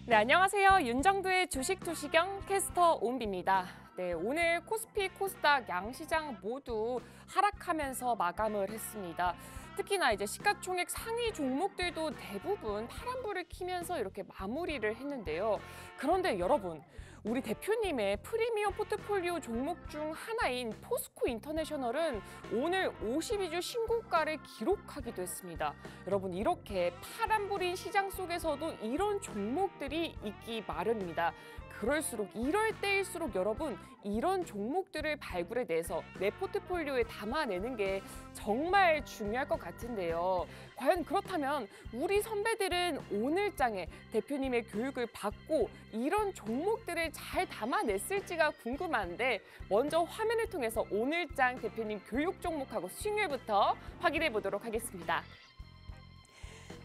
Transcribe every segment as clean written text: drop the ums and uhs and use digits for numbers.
네, 안녕하세요. 윤정두의 주식 투시경 캐스터 온비입니다. 네, 오늘 코스피, 코스닥 양시장 모두 하락하면서 마감을 했습니다. 특히나 이제 시가총액 상위 종목들도 대부분 파란불을 켜면서 이렇게 마무리를 했는데요. 그런데 여러분, 우리 대표님의 프리미엄 포트폴리오 종목 중 하나인 포스코 인터내셔널은 오늘 52주 신고가를 기록하기도 했습니다. 여러분, 이렇게 파란불인 시장 속에서도 이런 종목들이 있기 마련입니다. 그럴수록 이럴 때일수록 여러분 이런 종목들을 발굴해내서 내 포트폴리오에 담아내는 게 정말 중요할 것 같은데요. 과연 그렇다면 우리 선배들은 오늘장에 대표님의 교육을 받고 이런 종목들을 잘 담아냈을지가 궁금한데 먼저 화면을 통해서 오늘장 대표님 교육 종목하고 수익률부터 확인해 보도록 하겠습니다.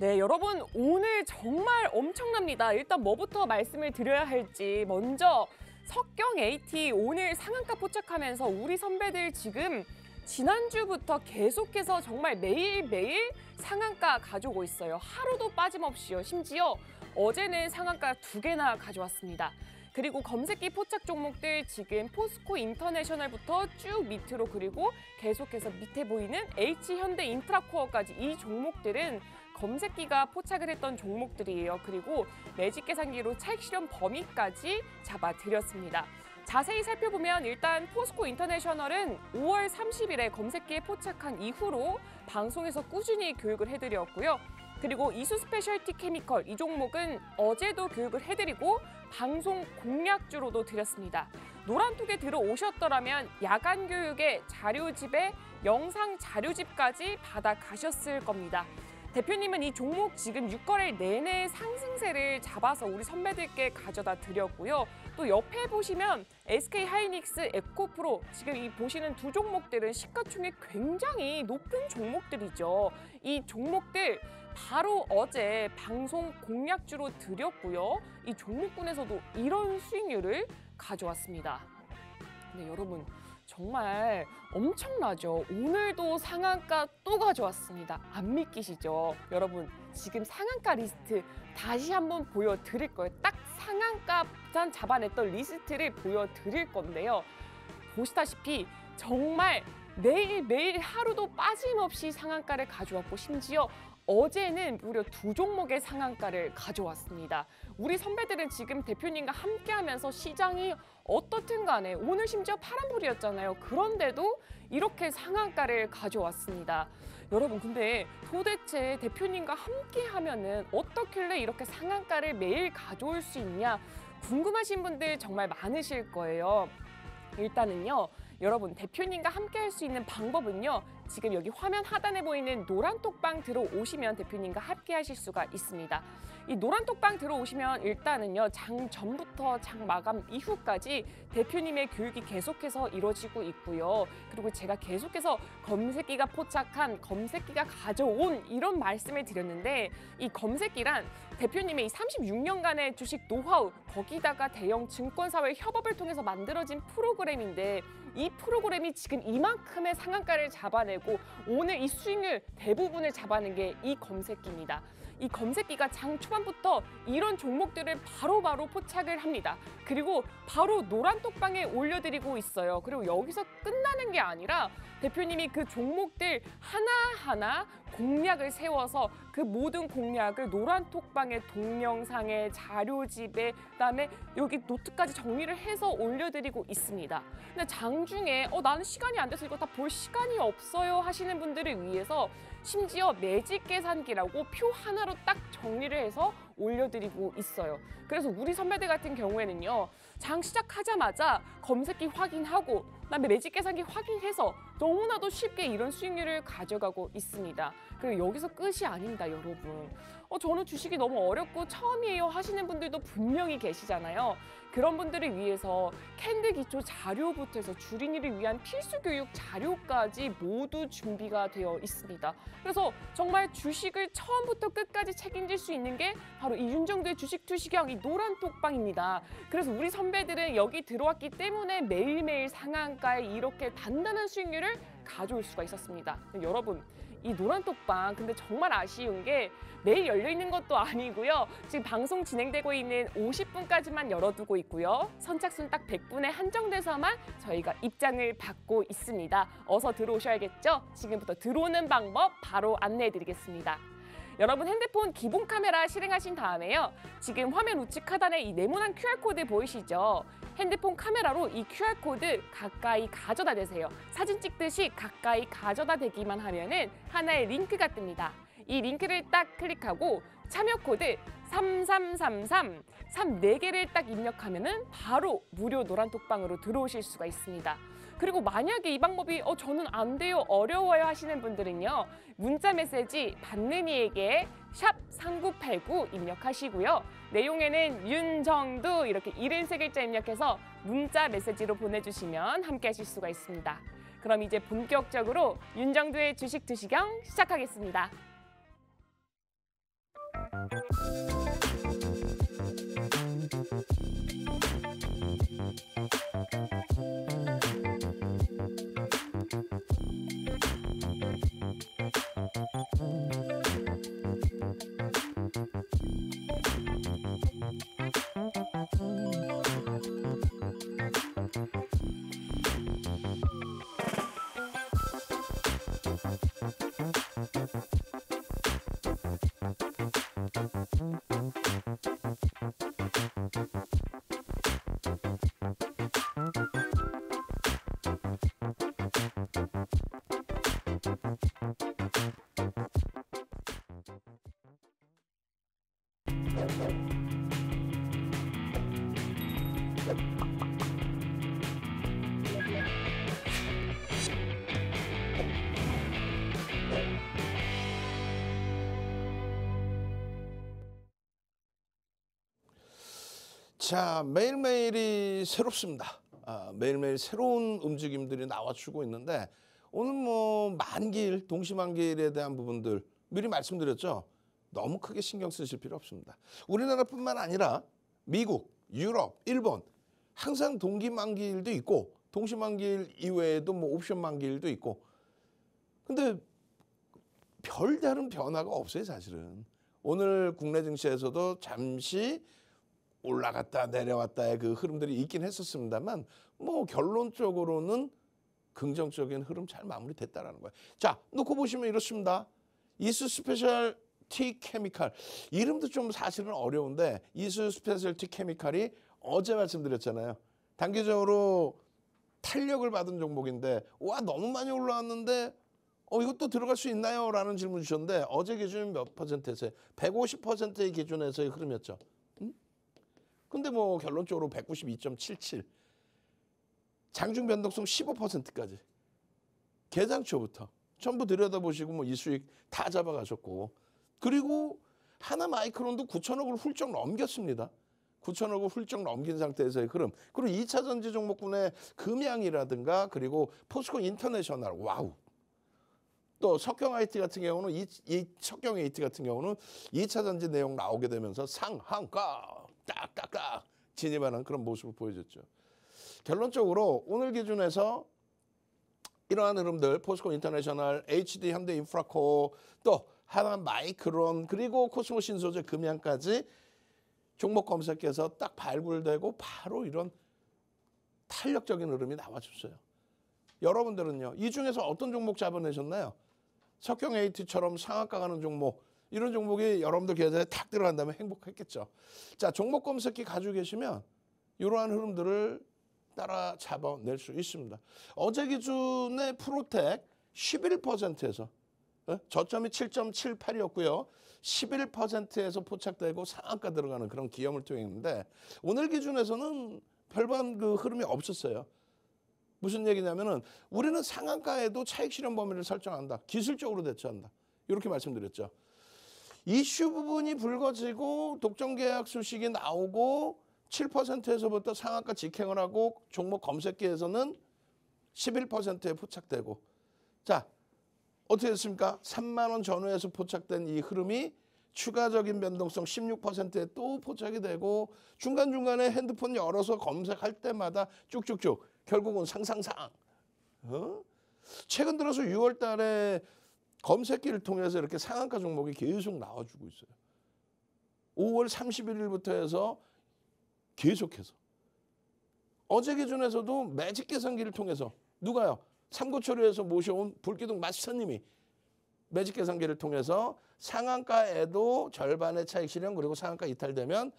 네, 여러분 오늘 정말 엄청납니다. 일단 뭐부터 말씀을 드려야 할지 먼저 석경 AT 오늘 상한가 포착하면서 우리 선배들 지금 지난주부터 계속해서 정말 매일매일 상한가 가져오고 있어요. 하루도 빠짐없이요. 심지어 어제는 상한가 2개나 가져왔습니다. 그리고 검색기 포착 종목들 지금 포스코 인터내셔널부터 쭉 밑으로 그리고 계속해서 밑에 보이는 H현대 인프라코어까지 이 종목들은 검색기가 포착을 했던 종목들이에요. 그리고 매직 계산기로 차익 실현 범위까지 잡아드렸습니다. 자세히 살펴보면 일단 포스코 인터내셔널은 5월 30일에 검색기에 포착한 이후로 방송에서 꾸준히 교육을 해드렸고요. 그리고 이수 스페셜티 케미컬 이 종목은 어제도 교육을 해드리고 방송 공략주로도 드렸습니다. 노란톡에 들어오셨더라면 야간 교육의 자료집에 영상 자료집까지 받아가셨을 겁니다. 대표님은 이 종목 지금 6거래일 내내 상승세를 잡아서 우리 선배들께 가져다 드렸고요. 또 옆에 보시면 SK하이닉스, 에코프로 지금 이 보시는 두 종목들은 시가총액 굉장히 높은 종목들이죠. 이 종목들 바로 어제 방송 공략주로 드렸고요. 이 종목군에서도 이런 수익률을 가져왔습니다. 네, 여러분 정말 엄청나죠. 오늘도 상한가 또 가져왔습니다. 안 믿기시죠? 여러분 지금 상한가 리스트 다시 한번 보여드릴 거예요. 딱 상한가 부산 잡아냈던 리스트를 보여드릴 건데요. 보시다시피 정말 매일매일 하루도 빠짐없이 상한가를 가져왔고 심지어 어제는 무려 2종목의 상한가를 가져왔습니다. 우리 선배들은 지금 대표님과 함께하면서 시장이 어떻든 간에 오늘 심지어 파란불이었잖아요. 그런데도 이렇게 상한가를 가져왔습니다. 여러분 근데 도대체 대표님과 함께하면은 어떻길래 이렇게 상한가를 매일 가져올 수 있냐 궁금하신 분들 정말 많으실 거예요. 일단은요. 여러분 대표님과 함께 할 수 있는 방법은요. 지금 여기 화면 하단에 보이는 노란 톡방 들어오시면 대표님과 함께 하실 수가 있습니다. 이 노란 톡방 들어오시면 일단은요. 장 전부터 장 마감 이후까지 대표님의 교육이 계속해서 이루어지고 있고요. 그리고 제가 계속해서 검색기가 포착한 검색기가 가져온 이런 말씀을 드렸는데 이 검색기란 대표님의 이 36년간의 주식 노하우 거기다가 대형 증권사회 협업을 통해서 만들어진 프로그램인데 이 프로그램이 지금 이만큼의 상한가를 잡아내고 오늘 이 수익률 대부분을 잡아낸 게 이 검색기입니다. 이 검색기가 장 초반부터 이런 종목들을 바로바로 포착을 합니다. 그리고 바로 노란 톡방에 올려드리고 있어요. 그리고 여기서 끝나는 게 아니라 대표님이 그 종목들 하나하나 공략을 세워서 그 모든 공략을 노란 톡방의 동영상에 자료집에 그다음에 여기 노트까지 정리를 해서 올려드리고 있습니다. 근데 장중에 나는 시간이 안 돼서 이거 다 볼 시간이 없어요 하시는 분들을 위해서 심지어 매직 계산기라고 표 하나로 딱 정리를 해서 올려드리고 있어요. 그래서 우리 선배들 같은 경우에는요. 장 시작하자마자 검색기 확인하고 그다음에 매직 계산기 확인해서 너무나도 쉽게 이런 수익률을 가져가고 있습니다. 그리고 여기서 끝이 아닙니다, 여러분. 저는 주식이 너무 어렵고 처음이에요 하시는 분들도 분명히 계시잖아요. 그런 분들을 위해서 캔들 기초 자료부터 해서 주린이를 위한 필수 교육 자료까지 모두 준비가 되어 있습니다. 그래서 정말 주식을 처음부터 끝까지 책임질 수 있는 게 바로 이 윤정두의 주식 투시경 이 노란 톡방입니다. 그래서 우리 선배들은 여기 들어왔기 때문에 매일매일 상한가에 이렇게 단단한 수익률을 가져올 수가 있었습니다. 여러분 이 노란톡방 근데 정말 아쉬운 게 매일 열려 있는 것도 아니고요. 지금 방송 진행되고 있는 50분까지만 열어두고 있고요. 선착순 딱 100분에 한정돼서만 저희가 입장을 받고 있습니다. 어서 들어오셔야겠죠? 지금부터 들어오는 방법 바로 안내해드리겠습니다. 여러분 핸드폰 기본 카메라 실행하신 다음에요. 지금 화면 우측 하단에 이 네모난 QR코드 보이시죠? 핸드폰 카메라로 이 QR코드 가까이 가져다 대세요. 사진 찍듯이 가까이 가져다 대기만 하면은 하나의 링크가 뜹니다. 이 링크를 딱 클릭하고 참여 코드 3333, 34개를 딱 입력하면은 바로 무료 노란톡방으로 들어오실 수가 있습니다. 그리고 만약에 이 방법이 저는 안 돼요, 어려워요 하시는 분들은요. 문자 메시지 받는 이에게 샵 3989 입력하시고요. 내용에는 윤정두 이렇게 73글자 입력해서 문자 메시지로 보내주시면 함께 하실 수가 있습니다. 그럼 이제 본격적으로 윤정두의 주식 투시경 시작하겠습니다. 자, 매일매일이 새롭습니다. 매일매일 새로운 움직임들이 나와주고 있는데 오늘 뭐 만기일, 동시만기일에 대한 부분들 미리 말씀드렸죠. 너무 크게 신경 쓰실 필요 없습니다. 우리나라뿐만 아니라 미국, 유럽, 일본 항상 동기만기일도 있고 동시만기일 이외에도 뭐 옵션 만기일도 있고 근데 별다른 변화가 없어요, 사실은. 오늘 국내 증시에서도 잠시 올라갔다 내려왔다의 그 흐름들이 있긴 했었습니다만 뭐 결론적으로는 긍정적인 흐름 잘 마무리됐다라는 거예요. 자, 놓고 보시면 이렇습니다. 이수 스페셜 티 케미칼 이름도 좀 사실은 어려운데 이수 스페셜 티 케미칼이 어제 말씀드렸잖아요. 단기적으로 탄력을 받은 종목인데 와 너무 많이 올라왔는데 이것도 들어갈 수 있나요? 라는 질문 주셨는데 어제 기준 몇 퍼센트에서요? 150%의 기준에서의 흐름이었죠. 근데 뭐 결론적으로 192.77 장중 변동성 15%까지 개장 초부터 전부 들여다보시고 뭐 이 수익 다 잡아가셨고 그리고 하나 마이크론도 9천억을 훌쩍 넘겼습니다. 9천억을 훌쩍 넘긴 상태에서의 흐름 그리고 2차 전지 종목군의 금양이라든가 그리고 포스코 인터내셔널 와우 또 석경 IT 같은 경우는 이 석경 IT 같은 경우는 2차 전지 내용 나오게 되면서 상한가 딱딱딱 진입하는 그런 모습을 보여줬죠. 결론적으로 오늘 기준에서 이러한 흐름들 포스코 인터내셔널, HD 현대 인프라코 또 하나 마이크론 그리고 코스모 신소재 금양까지 종목 검색해서 딱 발굴되고 바로 이런 탄력적인 흐름이 나와줬어요. 여러분들은요. 이 중에서 어떤 종목 잡아내셨나요? 석경 AT처럼 상한가 가는 종목 이런 종목이 여러분들 계좌에 탁 들어간다면 행복했겠죠. 자, 종목 검색기 가지고 계시면 이러한 흐름들을 따라 잡아낼 수 있습니다. 어제 기준의 프로텍 11%에서 저점이 7.78이었고요. 11%에서 포착되고 상한가 들어가는 그런 기염을 통했는데 오늘 기준에서는 별반 그 흐름이 없었어요. 무슨 얘기냐면은 우리는 상한가에도 차익 실현 범위를 설정한다. 기술적으로 대처한다. 이렇게 말씀드렸죠. 이슈 부분이 불거지고 독점 계약 소식이 나오고 7%에서부터 상한가 직행을 하고 종목 검색기에서는 11%에 포착되고 자 어떻게 됐습니까? 3만 원 전후에서 포착된 이 흐름이 추가적인 변동성 16%에 또 포착이 되고 중간중간에 핸드폰 열어서 검색할 때마다 쭉쭉쭉 결국은 상상상 최근 들어서 6월 달에 검색기를 통해서 이렇게 상한가 종목이 계속 나와주고 있어요. 5월 31일부터 해서 계속해서. 어제 기준에서도 매직 계산기를 통해서 누가요? 삼고초려에서 모셔온 불기둥 마스터님이 매직 계산기를 통해서 상한가에도 절반의 차익 실현 그리고 상한가 이탈되면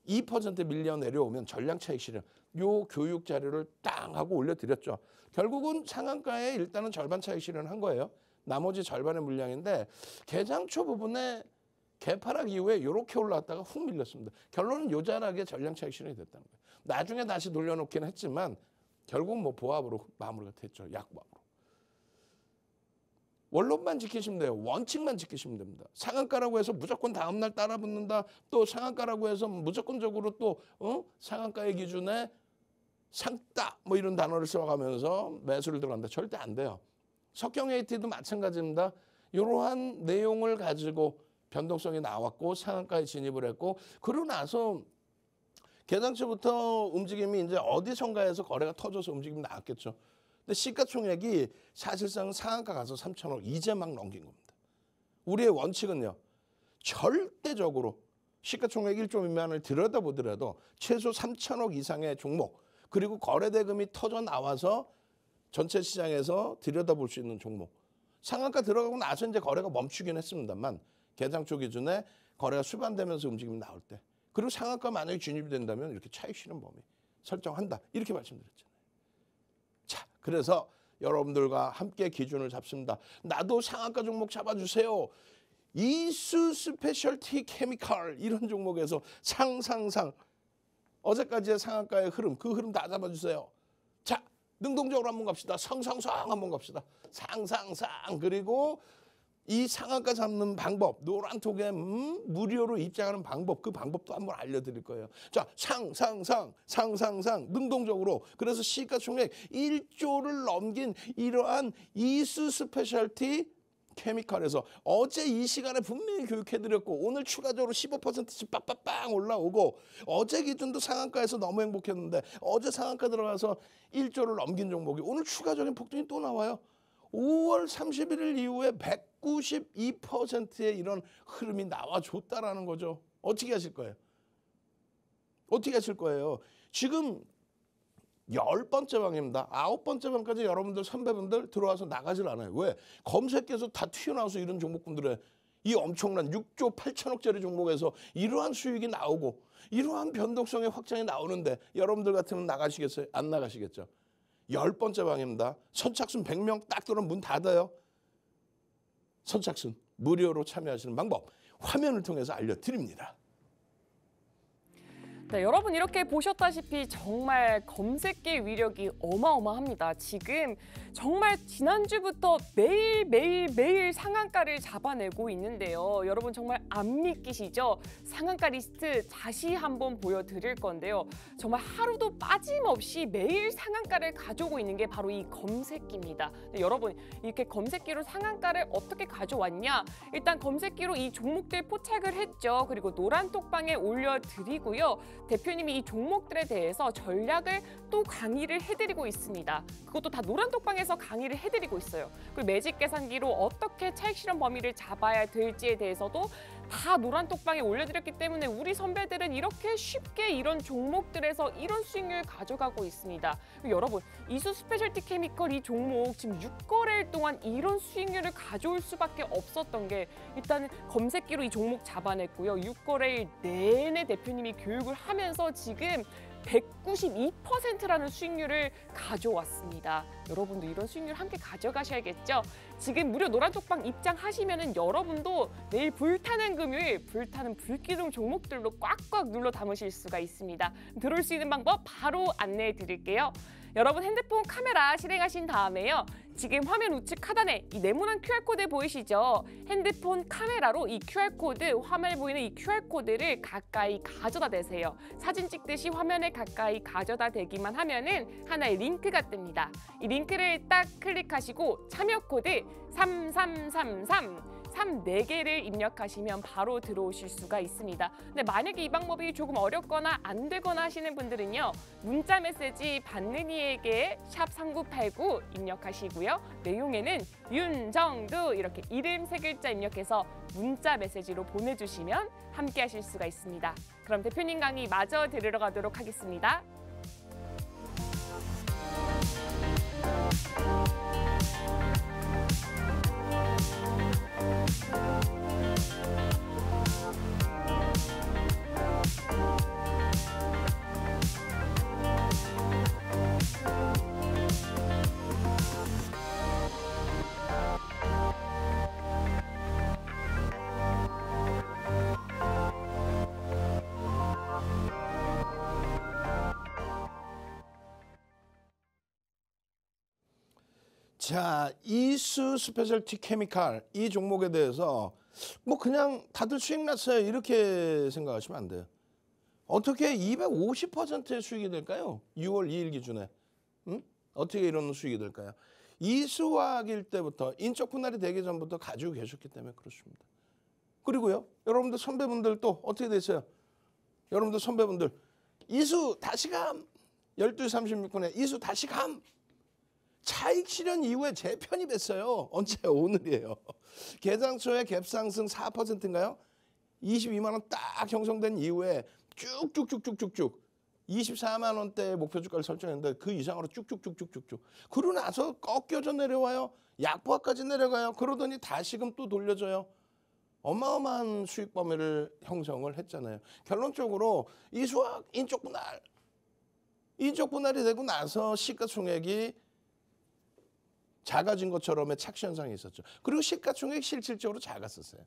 2% 밀려 내려오면 전량 차익 실현 요 교육 자료를 땅 하고 올려드렸죠. 결국은 상한가에 일단은 절반 차익 실현한 거예요. 나머지 절반의 물량인데 개장초 부분에 개파락 이후에 이렇게 올라왔다가 훅 밀렸습니다. 결론은 요 자락에 전량 차익 실현이 됐다는 거예요. 나중에 다시 돌려놓긴 했지만 결국은 뭐 보합으로 마무리가 됐죠. 약보합으로. 원론만 지키시면 돼요. 원칙만 지키시면 됩니다. 상한가라고 해서 무조건 다음날 따라 붙는다. 또 상한가라고 해서 무조건적으로 또 상한가의 기준에 상따 뭐 이런 단어를 써가면서 매수를 들어간다. 절대 안 돼요. 석경 AT도 마찬가지입니다. 이러한 내용을 가지고 변동성이 나왔고 상한가에 진입을 했고 그러고 나서 개장초부터 움직임이 이제 어디선가에서 거래가 터져서 움직임이 나왔겠죠. 근데 시가총액이 사실상 상한가 가서 3천억 이제 막 넘긴 겁니다. 우리의 원칙은요. 절대적으로 시가총액 1조 미만을 들여다보더라도 최소 3천억 이상의 종목 그리고 거래대금이 터져 나와서 전체 시장에서 들여다볼 수 있는 종목. 상한가 들어가고 나서 이제 거래가 멈추긴 했습니다만 개장초 기준에 거래가 수반되면서 움직임이 나올 때 그리고 상한가 만약에 진입이 된다면 이렇게 차익 실현 범위 설정한다. 이렇게 말씀드렸잖아요. 자, 그래서 여러분들과 함께 기준을 잡습니다. 나도 상한가 종목 잡아주세요. 이수 스페셜티 케미칼 이런 종목에서 상상상 어제까지의 상한가의 흐름 그 흐름 다 잡아주세요. 자, 능동적으로 한번 갑시다. 상상상 한번 갑시다. 상상상 그리고 이 상한가 잡는 방법 노란톡에 무료로 입장하는 방법 그 방법도 한번 알려드릴 거예요. 자, 상상상 능동적으로 그래서 시가총액 1조를 넘긴 이러한 이수 스페셜티 케미칼에서 어제 이 시간에 분명히 교육해드렸고 오늘 추가적으로 15%씩 빵빵빵 올라오고 어제 기준도 상한가에서 너무 행복했는데 어제 상한가 들어가서 1조를 넘긴 종목이 오늘 추가적인 폭등이 또 나와요. 5월 31일 이후에 192%의 이런 흐름이 나와줬다라는 거죠. 어떻게 하실 거예요? 어떻게 하실 거예요? 지금 10번째 방입니다. 9번째 방까지 여러분들 선배분들 들어와서 나가질 않아요. 왜? 검색해서 다 튀어나와서 이런 종목분들의 이 엄청난 6조 8천억짜리 종목에서 이러한 수익이 나오고 이러한 변동성의 확장이 나오는데 여러분들 같으면 나가시겠어요? 안 나가시겠죠? 10번째 방입니다. 선착순 100명 딱 들어오면 문 닫아요. 선착순 무료로 참여하시는 방법 화면을 통해서 알려드립니다. 네, 여러분 이렇게 보셨다시피 정말 검색기 위력이 어마어마합니다. 지금 정말 지난주부터 매일 상한가를 잡아내고 있는데요. 여러분 정말 안 믿기시죠? 상한가 리스트 다시 한번 보여드릴 건데요. 정말 하루도 빠짐없이 매일 상한가를 가져오고 있는 게 바로 이 검색기입니다. 네, 여러분 이렇게 검색기로 상한가를 어떻게 가져왔냐? 일단 검색기로 이 종목들 포착을 했죠. 그리고 노란톡방에 올려드리고요. 대표님이 이 종목들에 대해서 전략을 또 강의를 해드리고 있습니다. 그것도 다 노란톡방에서 강의를 해드리고 있어요. 그리고 매직 계산기로 어떻게 차익 실현 범위를 잡아야 될지에 대해서도 다 노란톡방에 올려드렸기 때문에 우리 선배들은 이렇게 쉽게 이런 종목들에서 이런 수익률 가져가고 있습니다. 여러분 이수 스페셜티 케미컬 이 종목 지금 6거래일 동안 이런 수익률을 가져올 수밖에 없었던 게 일단은 검색기로 이 종목 잡아냈고요. 6거래일 내내 대표님이 교육을 하면서 지금 192%라는 수익률을 가져왔습니다. 여러분도 이런 수익률 함께 가져가셔야겠죠? 지금 무료 노란톡방 입장하시면은 여러분도 내일 불타는 금요일 불타는 불기둥 종목들로 꽉꽉 눌러 담으실 수가 있습니다. 들어올 수 있는 방법 바로 안내해 드릴게요. 여러분 핸드폰 카메라 실행하신 다음에요. 지금 화면 우측 하단에 이 네모난 QR코드 보이시죠? 핸드폰 카메라로 이 QR코드, 화면에 보이는 이 QR코드를 가까이 가져다 대세요. 사진 찍듯이 화면에 가까이 가져다 대기만 하면은 하나의 링크가 뜹니다. 이 링크를 딱 클릭하시고 참여 코드 3333 4개를 입력하시면 바로 들어오실 수가 있습니다. 근데 만약에 이 방법이 조금 어렵거나 안 되거나 하시는 분들은요. 문자 메시지 받는 이에게 샵 3989 입력하시고요. 내용에는 윤정두 이렇게 이름 3글자 입력해서 문자 메시지로 보내주시면 함께 하실 수가 있습니다. 그럼 대표님 강의 마저 들으러 가도록 하겠습니다. 자, 이수 스페셜티 케미칼 이 종목에 대해서 뭐 그냥 다들 수익 났어요 이렇게 생각하시면 안 돼요. 어떻게 250%의 수익이 될까요? 6월 2일 기준에. 어떻게 이런 수익이 될까요? 이수화학일 때부터 인적 분할이 되기 전부터 가지고 계셨기 때문에 그렇습니다. 그리고요. 여러분들 선배분들 또 어떻게 되세요? 여러분들 선배분들 이수 다시감 12시 36분에 이수 다시감 차익 실현 이후에 재편입했어요. 언제? 오늘이에요. 계장초에 갭상승 4%인가요? 22만 원 딱 형성된 이후에 쭉쭉쭉쭉쭉쭉 24만 원대 목표 주가를 설정했는데 그 이상으로 쭉쭉쭉쭉쭉쭉. 그러고 나서 꺾여져 내려와요. 약보합까지 내려가요. 그러더니 다시금 또 돌려줘요. 어마어마한 수익 범위를 형성을 했잖아요. 결론적으로 이수학 인적 분할이 되고 나서 시가총액이 작아진 것처럼의 착시 현상이 있었죠. 그리고 시가총액 실질적으로 작았었어요.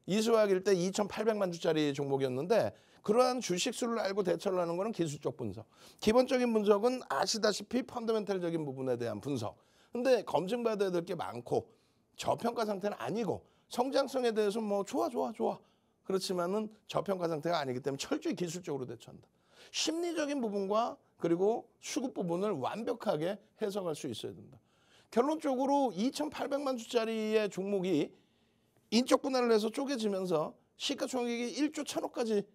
이수학일 때 2,800만 주짜리 종목이었는데 그러한 주식수를 알고 대처를 하는 것은 기술적 분석. 기본적인 분석은 아시다시피 펀더멘탈적인 부분에 대한 분석. 근데 검증받아야 될 게 많고 저평가 상태는 아니고 성장성에 대해서 뭐 좋아. 그렇지만은 저평가 상태가 아니기 때문에 철저히 기술적으로 대처한다. 심리적인 부분과 그리고 수급 부분을 완벽하게 해석할 수 있어야 된다. 결론적으로 2,800만 주짜리의 종목이 인적 분할을 해서 쪼개지면서 시가총액이 1조 1,000억까지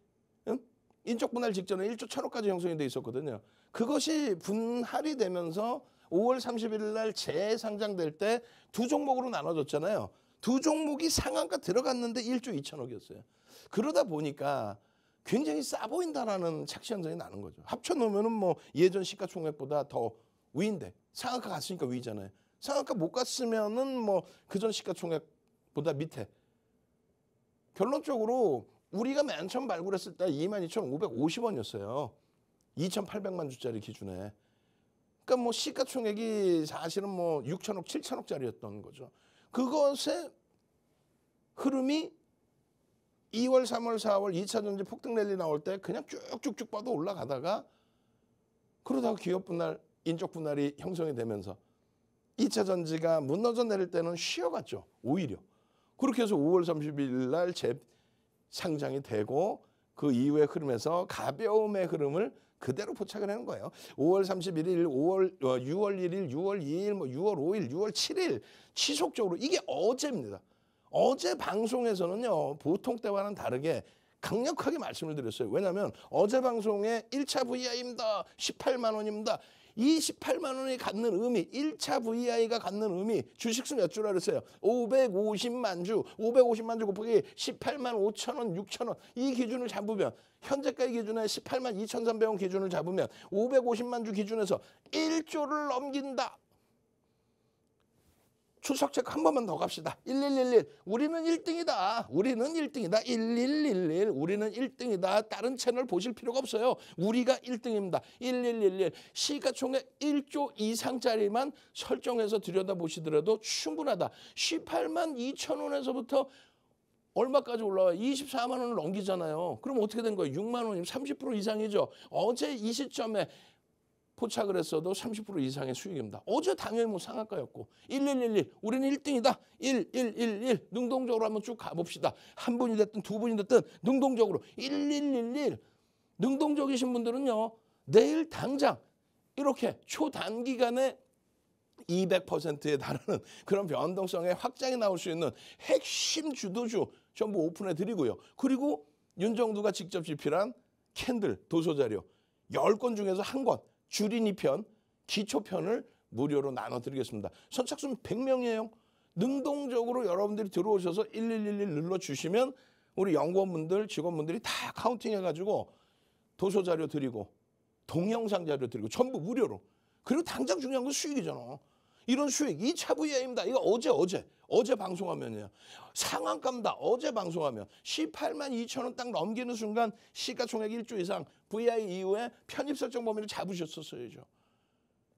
인적 분할 직전에 1조 1,000억까지 형성이 돼 있었거든요. 그것이 분할이 되면서 5월 31일 날 재상장될 때 두 종목으로 나눠졌잖아요. 두 종목이 상한가 들어갔는데 1조 2,000억이었어요. 그러다 보니까 굉장히 싸 보인다라는 착시 현상이 나는 거죠. 합쳐놓으면은 뭐 예전 시가총액보다 더 위인데 상한가 갔으니까 위잖아요. 상한가 못 갔으면은 뭐 그전 시가총액보다 밑에. 결론적으로 우리가 맨 처음 발굴했을 때 22,550원이었어요. 2,800만 주짜리 기준에. 그러니까 뭐 시가총액이 사실은 뭐 6천억, 7천억짜리였던 거죠. 그것의 흐름이 2월, 3월, 4월 2차 전지 폭등 랠리 나올 때 그냥 쭉쭉쭉 뻗어 올라가다가 그러다가 기업 분할, 인적 분할이 형성이 되면서 2차 전지가 무너져 내릴 때는 쉬어갔죠. 오히려. 그렇게 해서 5월 30일 날 재상장이 되고 그 이후의 흐름에서 가벼움의 흐름을 그대로 포착을 하는 거예요. 5월 31일, 6월 1일, 6월 2일, 뭐 6월 5일, 6월 7일 지속적으로 이게 어제입니다. 어제 방송에서는요. 보통 때와는 다르게 강력하게 말씀을 드렸어요. 왜냐하면 어제 방송에 1차 VI입니다. 18만 원입니다. 이 18만 원이 갖는 의미, 1차 VI가 갖는 의미, 주식수 몇 주라 그랬어요? 550만 주, 550만 주 곱하기 18만 5천 원, 6천 원. 이 기준을 잡으면 현재가의 기준에 18만 2,300원 기준을 잡으면 550만 주 기준에서 1조를 넘긴다. 출석책 한 번만 더 갑시다. 1111. 우리는 1등이다. 우리는 1등이다. 1111. 우리는 1등이다. 다른 채널 보실 필요가 없어요. 우리가 1등입니다. 1111. 시가총액 1조 이상짜리만 설정해서 들여다보시더라도 충분하다. 18만 2천 원에서부터 얼마까지 올라와요? 24만 원을 넘기잖아요. 그럼 어떻게 된 거예요? 6만 원이면 30% 이상이죠. 어제 이 시점에 포착을 했어도 30% 이상의 수익입니다. 어제 당연히 뭐 상한가였고 1111 우리는 1등이다. 1111 능동적으로 한번 쭉 가봅시다. 한 분이 됐든 두 분이 됐든 능동적으로 1111 능동적이신 분들은요. 내일 당장 이렇게 초단기간에 200%에 달하는 그런 변동성의 확장이 나올 수 있는 핵심 주도주 전부 오픈해 드리고요. 그리고 윤정두가 직접 집필한 캔들 도서자료 10권 중에서 1권 줄인 2편 기초편을 무료로 나눠드리겠습니다. 선착순 100명이에요. 능동적으로 여러분들이 들어오셔서 1111 눌러주시면 우리 연구원분들 직원분들이 다 카운팅해가지고 도서자료 드리고 동영상 자료 드리고 전부 무료로. 그리고 당장 중요한 건 수익이잖아. 이런 수익 2차 VI입니다. 이거 어제 방송하면요. 상한가입니다. 어제 방송하면 18만 2천 원 딱 넘기는 순간 시가총액 1조 이상 VI 이후에 편입 설정 범위를 잡으셨었어야죠.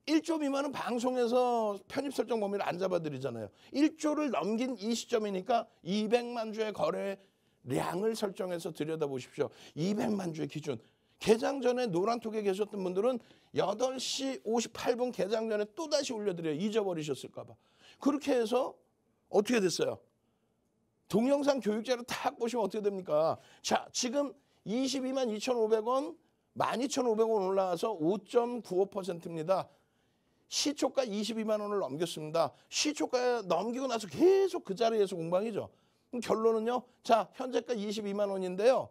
1조 미만은 방송에서 편입 설정 범위를 안 잡아드리잖아요. 1조를 넘긴 이 시점이니까 200만 주의 거래량을 설정해서 들여다보십시오. 200만 주의 기준. 개장 전에 노란톡에 계셨던 분들은 8시 58분 개장 전에 또다시 올려드려요. 잊어버리셨을까 봐. 그렇게 해서 어떻게 됐어요? 동영상 교육자료 딱 보시면 어떻게 됩니까? 자, 지금 22만 2,500원, 12,500원 올라와서 5.95%입니다. 시초가 22만 원을 넘겼습니다. 시초가 넘기고 나서 계속 그 자리에서 공방이죠. 그럼 결론은요. 자, 현재가 22만 원인데요.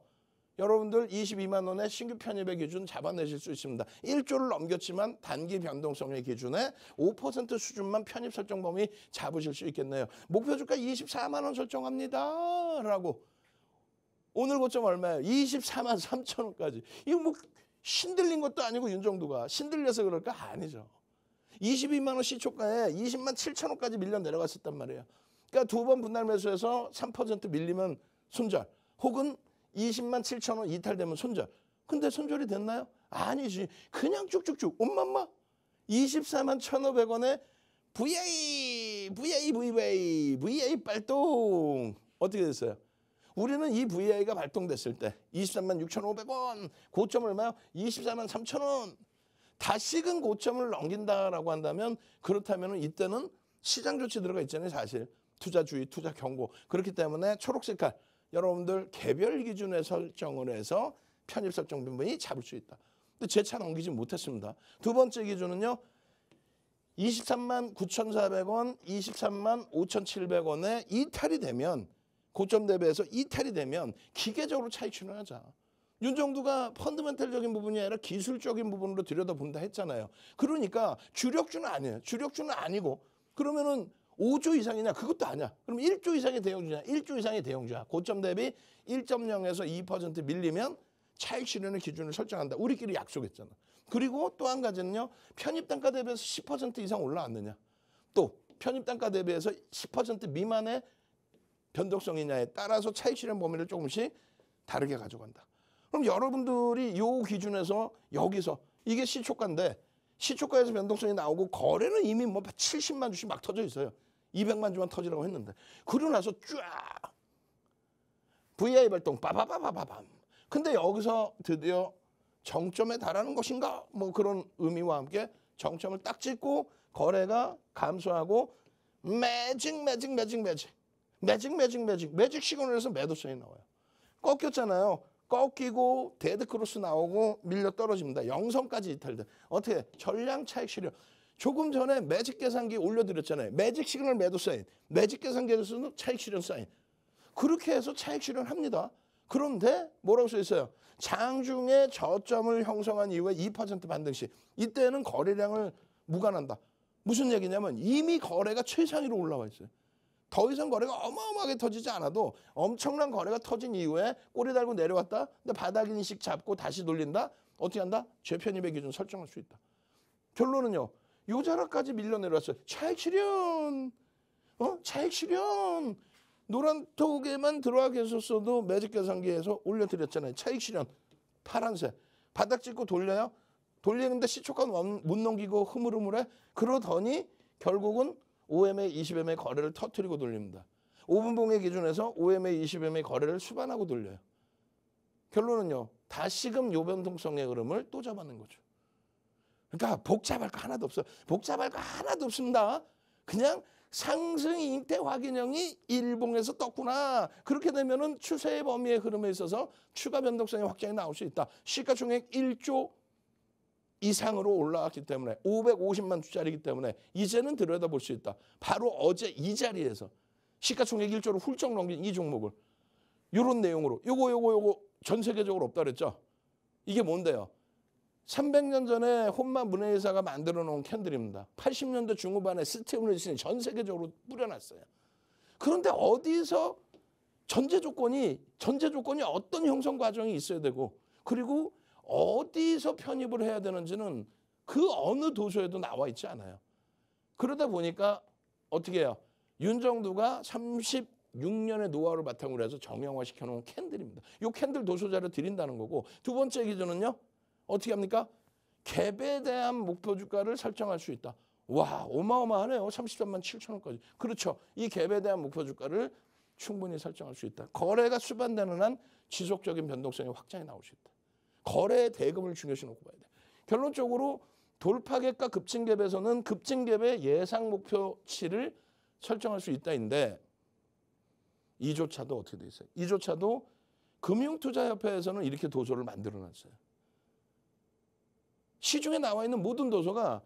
여러분들 22만 원의 신규 편입의 기준 잡아내실 수 있습니다. 1조를 넘겼지만 단기 변동성의 기준에 5% 수준만 편입 설정 범위 잡으실 수 있겠네요. 목표 주가 24만 원 설정합니다. 라고. 오늘 고점 얼마예요? 24만 3천 원까지. 이거 뭐 신들린 것도 아니고 윤정두가 신들려서 그럴까? 아니죠. 22만 원 시초가에 20만 7천 원까지 밀려 내려갔었단 말이에요. 그러니까 두 번 분할 매수해서 3% 밀리면 손절. 혹은 20만 7천 원 이탈되면 손절. 근데 손절이 됐나요? 아니지. 그냥 쭉쭉쭉. 엄마마 24만 1,500원에 VI 발동. 어떻게 됐어요? 우리는 이 VI가 발동됐을 때 23만 6,500원. 고점 얼마요? 24만 3천 원. 다시금 고점을 넘긴다라고 한다면 그렇다면 이때는 시장 조치 들어가 있잖아요. 사실. 투자주의, 투자 경고. 그렇기 때문에 초록색 칼. 여러분들 개별 기준에 설정을 해서 편입 설정 부분이 잡을 수 있다. 근데 제 차 넘기지 못했습니다. 두 번째 기준은요. 23만 9,400원, 23만 5,700원에 이탈이 되면 고점 대비해서 이탈이 되면 기계적으로 차익 실현하자. 윤정두가 펀드멘탈적인 부분이 아니라 기술적인 부분으로 들여다본다 했잖아요. 그러니까 주력주는 아니에요. 주력주는 아니고 그러면은 5조 이상이냐? 그것도 아니야. 그럼 1조 이상의 대형주냐? 1조 이상의 대형주야. 고점 대비 1.0에서 2% 밀리면 차익 실현의 기준을 설정한다. 우리끼리 약속했잖아. 그리고 또 한 가지는요. 편입 단가 대비해서 10% 이상 올라왔느냐. 또 편입 단가 대비해서 10% 미만의 변동성이냐에 따라서 차익 실현 범위를 조금씩 다르게 가져간다. 그럼 여러분들이 요 기준에서 여기서 이게 시초가인데 시초가에서 변동성이 나오고 거래는 이미 뭐 70만 주씩 막 터져 있어요. 200만 주만 터지라고 했는데. 그러고 나서 쫙 VI 발동 빠바바바밤. 근데 여기서 드디어 정점에 달하는 것인가? 뭐 그런 의미와 함께 정점을 딱 찍고 거래가 감소하고 매직 시그널에서 매도성이 나와요. 꺾였잖아요. 꺾이고 데드크로스 나오고 밀려 떨어집니다. 영성까지 이탈돼. 어떻게? 전량 차익 실현. 조금 전에 매직 계산기 올려드렸잖아요. 매직 시그널 매도 사인. 매직 계산기에서는 차익 실현 사인. 그렇게 해서 차익 실현합니다. 그런데 뭐라고 써 있어요? 장중에 저점을 형성한 이후에 2% 반등 시 이때는 거래량을 무관한다. 무슨 얘기냐면 이미 거래가 최상위로 올라와 있어요. 더 이상 거래가 어마어마하게 터지지 않아도 엄청난 거래가 터진 이후에 꼬리 달고 내려왔다. 근데 바닥 인식 잡고 다시 돌린다. 어떻게 한다? 재편입의 기준 설정할 수 있다. 결론은요. 요 자락까지 밀려 내려왔어요. 차익 실현. 차익 실현. 노란톡에만 들어와 계셨어도 매직 계산기에서 올려드렸잖아요. 차익 실현. 파란색. 바닥 찍고 돌려요. 돌리는데 시초가 못 넘기고 흐물흐물해. 그러더니 결국은 5MA, 20MA 거래를 터뜨리고 돌립니다. 5분 봉의 기준에서 5MA, 20MA 거래를 수반하고 돌려요. 결론은요. 다시금 요변동성의 흐름을 또 잡아낸 거죠. 그러니까 복잡할 거 하나도 없어요. 복잡할 거 하나도 없습니다. 그냥 상승 인태 확인형이 일봉에서 떴구나. 그렇게 되면은 추세의 범위의 흐름에 있어서 추가 변동성의 확장이 나올 수 있다. 시가총액 1조 이상으로 올라왔기 때문에 550만 주짜리이기 때문에 이제는 들여다볼 수 있다. 바로 어제 이 자리에서 시가총액 1조를 훌쩍 넘긴 이 종목을 이런 내용으로 요거 전 세계적으로 없다 그랬죠. 이게 뭔데요? 300년 전에 혼마 문해회사가 만들어 놓은 캔들입니다. 80년대 중후반에 스티븐 윌슨이 전 세계적으로 뿌려놨어요. 그런데 어디서 전제 조건이 어떤 형성 과정이 있어야 되고 그리고 어디서 편입을 해야 되는지는 그 어느 도서에도 나와 있지 않아요. 그러다 보니까 어떻게 해요? 윤정두가 36년의 노하우를 바탕으로 해서 정형화시켜 놓은 캔들입니다. 이 캔들 도서자료 드린다는 거고 두 번째 기준은요. 어떻게 합니까? 갭에 대한 목표 주가를 설정할 수 있다. 와, 어마어마하네요. 33만 7천 원까지. 그렇죠. 이 갭에 대한 목표 주가를 충분히 설정할 수 있다. 거래가 수반되는 한 지속적인 변동성의 확장이 나올 수 있다. 거래의 대금을 중요시 놓고 봐야 돼. 결론적으로 돌파갭과 급증갭에서는 급증갭의 예상 목표치를 설정할 수 있다인데 이조차도 어떻게 돼 있어요? 이조차도 금융투자협회에서는 이렇게 도서를 만들어놨어요. 시중에 나와 있는 모든 도서가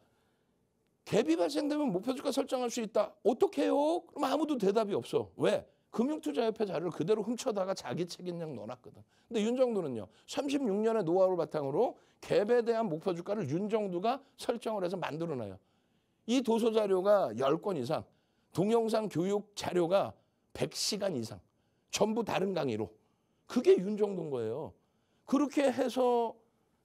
갭이 발생되면 목표주가 설정할 수 있다. 어떻게 해요? 그럼 아무도 대답이 없어. 왜? 금융투자협회 자료를 그대로 훔쳐다가 자기 책임량 넣어놨거든. 근데 윤정두는요. 36년의 노하우를 바탕으로 갭에 대한 목표주가를 윤정두가 설정을 해서 만들어놔요. 이 도서 자료가 10권 이상, 동영상 교육 자료가 100시간 이상, 전부 다른 강의로. 그게 윤정두인 거예요. 그렇게 해서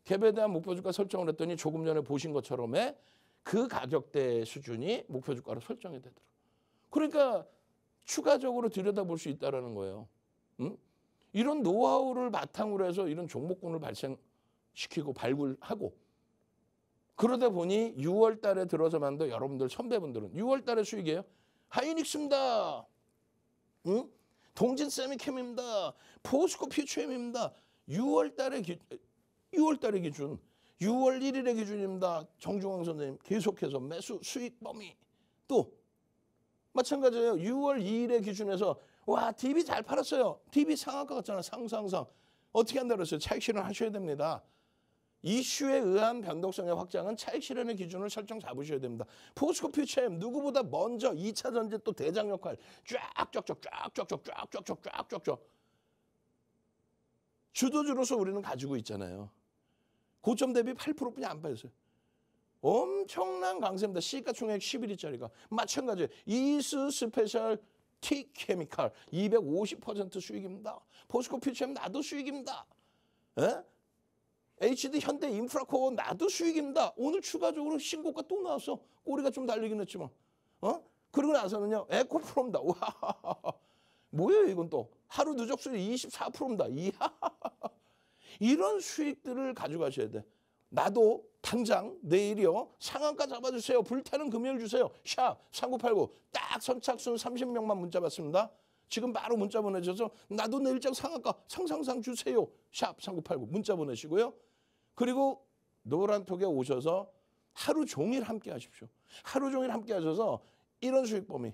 갭에 대한 목표주가 설정을 했더니 조금 전에 보신 것처럼의 그 가격대 수준이 목표주가로 설정이 되더라고요. 그러니까 추가적으로 들여다볼 수 있다는 거예요. 응? 이런 노하우를 바탕으로 해서 이런 종목군을 발생시키고 발굴하고 그러다 보니 6월 달에 들어서만도 여러분들 선배분들은 6월 달에 수익이에요. 하이닉스입니다. 응? 동진 세미캠입니다. 포스코 퓨처엠입니다. 6월 달에 기준 6월 1일의 기준입니다. 정중앙 선생님 계속해서 매수 수익 범위 또 마찬가지예요. 6월 2일의 기준에서 와 DB 잘 팔았어요. DB 상한가 같잖아. 상상상. 어떻게 한다 그랬어요? 차익 실현하셔야 됩니다. 이슈에 의한 변동성의 확장은 차익 실현의 기준을 설정 잡으셔야 됩니다. 포스코 퓨처엠 누구보다 먼저 2차 전지 또 대장 역할 쫙쫙쫙 주도주로서 우리는 가지고 있잖아요. 고점 대비 8%뿐이 안 빠졌어요. 엄청난 강세입니다. 시가총액 11위짜리가. 마찬가지예요. 이스 스페셜 티 케미칼 250% 수익입니다. 포스코 퓨처엠 나도 수익입니다. 에? HD 현대 인프라코어 나도 수익입니다. 오늘 추가적으로 신고가 또 나왔어. 꼬리가 좀 달리긴 했지만. 그러고 나서는요. 에코프로입니다. 와, 뭐예요 이건 또. 하루 누적 수익 24%입니다. 이야. 이런 수익들을 가져가셔야 돼. 나도 당장 내일이요. 상한가 잡아주세요. 불타는 금요일 주세요. 샵 3989. 딱 선착순 30명만 문자 받습니다. 지금 바로 문자 보내셔서 나도 내일장 상한가 상상상 주세요. 샵 3989 문자 보내시고요. 그리고 노란톡에 오셔서 하루 종일 함께 하십시오. 하루 종일 함께 하셔서 이런 수익 범위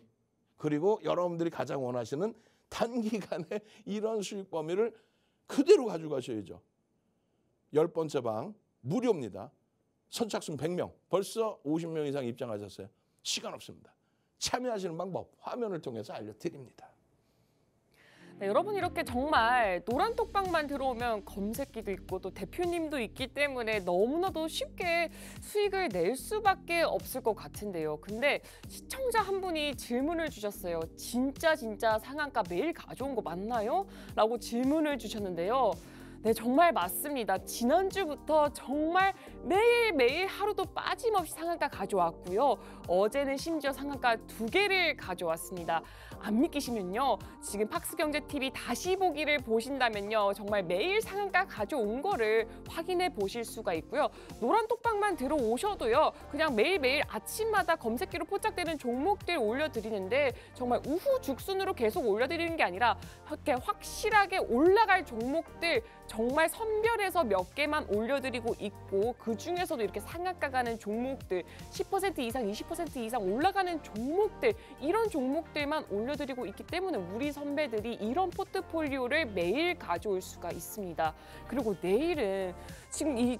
그리고 여러분들이 가장 원하시는 단기간에 이런 수익 범위를 그대로 가져가셔야죠. 10번째 방 무료입니다. 선착순 100명 벌써 50명 이상 입장하셨어요. 시간 없습니다. 참여하시는 방법 화면을 통해서 알려드립니다. 네, 여러분 이렇게 정말 노란 톡방만 들어오면 검색기도 있고 또 대표님도 있기 때문에 너무나도 쉽게 수익을 낼 수밖에 없을 것 같은데요. 근데 시청자 한 분이 질문을 주셨어요. 진짜 상한가 매일 가져온 거 맞나요? 라고 질문을 주셨는데요. 네, 정말 맞습니다. 지난주부터 정말 매일매일 하루도 빠짐없이 상한가 가져왔고요. 어제는 심지어 상한가 2개를 가져왔습니다. 안 믿기시면요. 지금 팍스경제TV 다시 보기를 보신다면요. 정말 매일 상한가 가져온 거를 확인해 보실 수가 있고요. 노란 톡방만 들어오셔도요. 그냥 매일매일 아침마다 검색기로 포착되는 종목들 올려드리는데 정말 우후죽순으로 계속 올려드리는 게 아니라 이렇게 확실하게 올라갈 종목들 정말 선별해서 몇 개만 올려드리고 있고 그중에서도 이렇게 상한가 가는 종목들 10% 이상, 20% 이상 올라가는 종목들 이런 종목들만 올려드리고 있기 때문에 우리 선배들이 이런 포트폴리오를 매일 가져올 수가 있습니다. 그리고 내일은 지금 이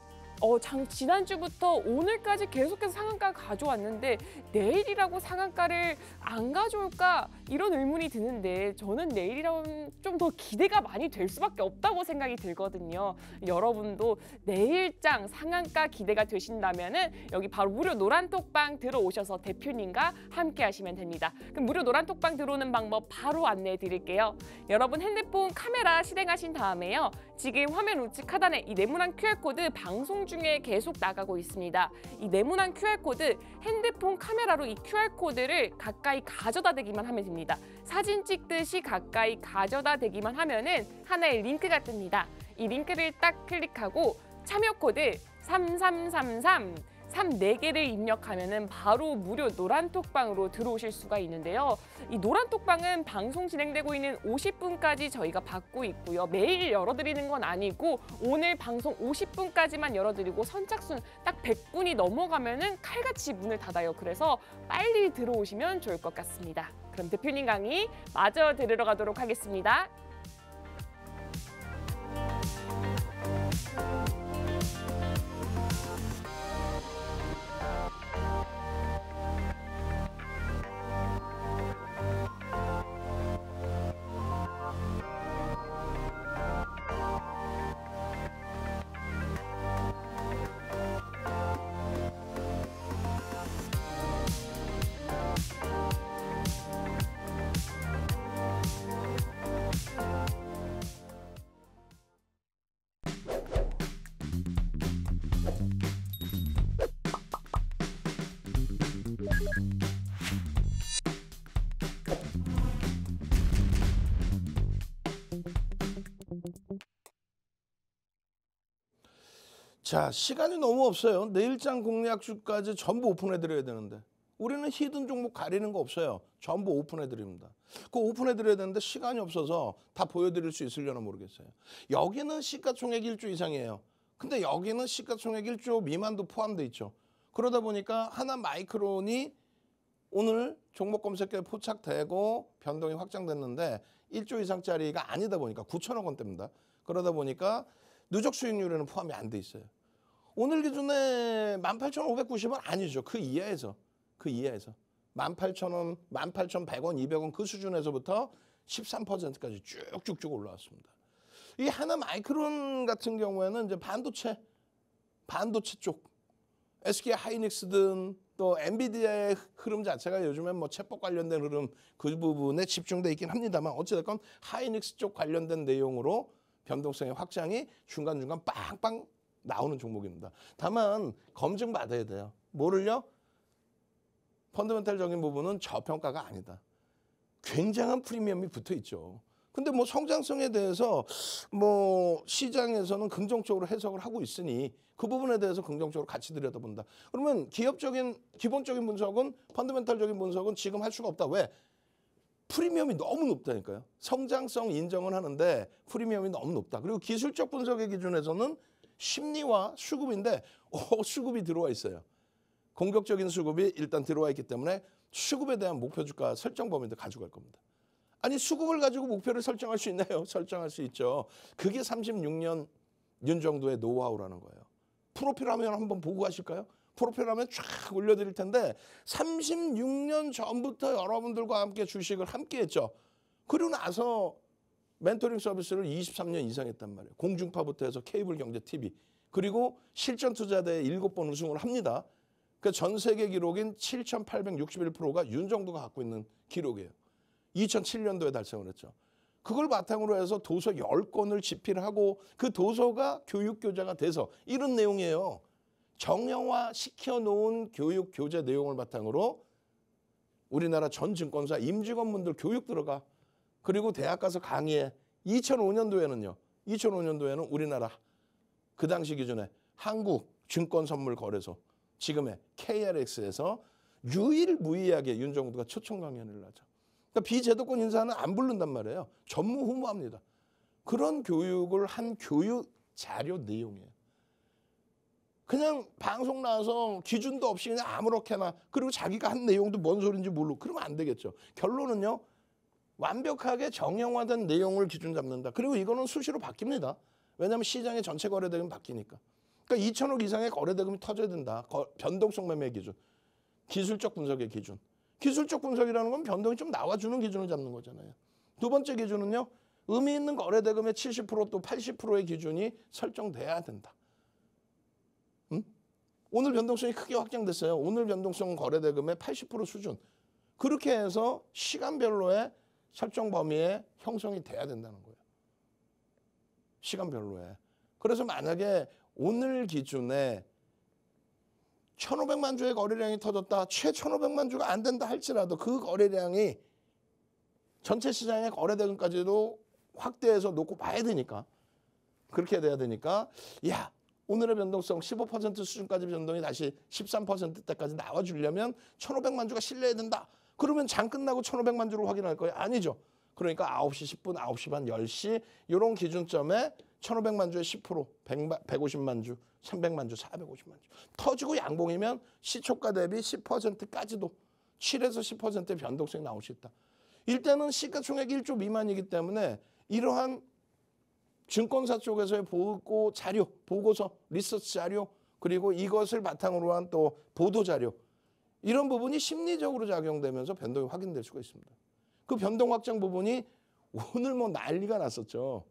지난주부터 오늘까지 계속해서 상한가 가져왔는데 내일이라고 상한가를 안 가져올까 이런 의문이 드는데 저는 내일이라면 좀 더 기대가 많이 될 수밖에 없다고 생각이 들거든요. 여러분도 내일장 상한가 기대가 되신다면은 여기 바로 무료 노란톡방 들어오셔서 대표님과 함께 하시면 됩니다. 그럼 무료 노란톡방 들어오는 방법 바로 안내해 드릴게요. 여러분 핸드폰 카메라 실행하신 다음에요. 지금 화면 우측 하단에 이 네모난 QR코드 방송 중에 계속 나가고 있습니다. 이 네모난 QR코드 핸드폰 카메라로 이 QR코드를 가까이 가져다 대기만 하면 됩니다. 사진 찍듯이 가까이 가져다 대기만 하면은 하나의 링크가 뜹니다. 이 링크를 딱 클릭하고 참여 코드 3333 34개를 입력하면은 바로 무료 노란톡방으로 들어오실 수가 있는데요. 이 노란톡방은 방송 진행되고 있는 50분까지 저희가 받고 있고요. 매일 열어드리는 건 아니고 오늘 방송 50분까지만 열어드리고 선착순 딱 100분이 넘어가면은 칼같이 문을 닫아요. 그래서 빨리 들어오시면 좋을 것 같습니다. 그럼 대표님 강의 마저 들으러 가도록 하겠습니다. 자, 시간이 너무 없어요. 내일장 공략주까지 전부 오픈해드려야 되는데 우리는 히든 종목 가리는 거 없어요. 전부 오픈해드립니다. 그 오픈해드려야 되는데 시간이 없어서 다 보여드릴 수 있으려나 모르겠어요. 여기는 시가총액 1조 이상이에요. 근데 여기는 시가총액 1조 미만도 포함돼 있죠. 그러다 보니까 하나 마이크론이 오늘 종목 검색에 포착되고 변동이 확장됐는데 1조 이상짜리가 아니다 보니까 9천억 원대입니다. 그러다 보니까 누적 수익률에는 포함이 안 돼 있어요. 오늘 기준에 18,590원 아니죠. 그 이하에서. 18,000원, 18,100원, 200원 그 수준에서부터 13%까지 쭉쭉쭉 올라왔습니다. 이 하나 마이크론 같은 경우에는 이제 반도체 쪽 SK 하이닉스든 또 엔비디아의 흐름 자체가 요즘엔 뭐 챗봇 관련된 흐름 그 부분에 집중돼 있긴 합니다만 어찌됐건 하이닉스 쪽 관련된 내용으로 변동성의 확장이 중간중간 빵빵 나오는 종목입니다. 다만 검증받아야 돼요. 뭐를요? 펀더멘탈적인 부분은 저평가가 아니다. 굉장한 프리미엄이 붙어 있죠. 근데 뭐 성장성에 대해서 뭐 시장에서는 긍정적으로 해석을 하고 있으니 그 부분에 대해서 긍정적으로 같이 들여다본다. 그러면 기본적인 분석은 펀더멘탈적인 분석은 지금 할 수가 없다. 왜? 프리미엄이 너무 높다니까요. 성장성 인정은 하는데 프리미엄이 너무 높다. 그리고 기술적 분석의 기준에서는 심리와 수급인데 수급이 들어와 있어요. 공격적인 수급이 일단 들어와 있기 때문에 수급에 대한 목표 주가 설정 범위도 가져갈 겁니다. 아니 수급을 가지고 목표를 설정할 수 있나요? 설정할 수 있죠. 그게 36년 윤정도의 노하우라는 거예요. 프로필 화면 한번 보고 가실까요? 프로필 화면 쫙 올려드릴 텐데 36년 전부터 여러분들과 함께 주식을 함께 했죠. 그리고 나서 멘토링 서비스를 23년 이상 했단 말이에요. 공중파부터 해서 케이블 경제 TV 그리고 실전 투자대회 7번 우승을 합니다. 그 전 세계 기록인 7,861%가 윤정도가 갖고 있는 기록이에요. 2007년도에 달성을 했죠. 그걸 바탕으로 해서 도서 10권을 집필하고 그 도서가 교육교재가 돼서 이런 내용이에요. 정형화 시켜놓은 교육 교재 내용을 바탕으로 우리나라 전 증권사 임직원분들 교육 들어가. 그리고 대학 가서 강의해. 2005년도에는 우리나라 그 당시 기준에 한국증권선물거래소 지금의 KRX에서 유일무이하게 윤정도가 초청 강연을 하죠. 그러니까 비제도권 인사는 안 부른단 말이에요. 전무후무합니다. 그런 교육을 한 교육 자료 내용이에요. 그냥 방송 나와서 기준도 없이 그냥 아무렇게나 그리고 자기가 한 내용도 뭔 소리인지 모르고 그러면 안 되겠죠. 결론은요. 완벽하게 정형화된 내용을 기준 잡는다. 그리고 이거는 수시로 바뀝니다. 왜냐하면 시장의 전체 거래대금 바뀌니까. 그러니까 2천억 이상의 거래 대금이 터져야 된다. 변동성 매매 기준, 기술적 분석의 기준. 기술적 분석이라는 건 변동이 좀 나와주는 기준을 잡는 거잖아요. 두 번째 기준은요. 의미 있는 거래 대금의 70%또 80%의 기준이 설정돼야 된다. 오늘 변동성이 크게 확장됐어요. 오늘 변동성 거래 대금의 80% 수준. 그렇게 해서 시간별로의 설정 범위에 형성이 돼야 된다는 거예요. 시간별로에. 그래서 만약에 오늘 기준에 1,500만 주의 거래량이 터졌다. 최 1,500만 주가 안 된다 할지라도 그 거래량이 전체 시장의 거래 대금까지도 확대해서 놓고 봐야 되니까. 그렇게 돼야 되니까 야, 오늘의 변동성 15% 수준까지 변동이 다시 13%대까지 나와주려면 1,500만 주가 실려야 된다. 그러면 장 끝나고 1,500만 주를 확인할 거예요? 아니죠. 그러니까 9시 10분, 9시 반, 10시 이런 기준점에 1,500만 주의 10%, 150만 주, 300만 주, 450만 주. 터지고 양봉이면 시초가 대비 10%까지도 7에서 10%의 변동성이 나올 수 있다. 일단은 시가총액 1조 미만이기 때문에 이러한 증권사 쪽에서의 보고 자료, 보고서, 리서치 자료, 그리고 이것을 바탕으로 한 또 보도 자료, 이런 부분이 심리적으로 작용되면서 변동이 확인될 수가 있습니다. 그 변동 확장 부분이 오늘 뭐 난리가 났었죠.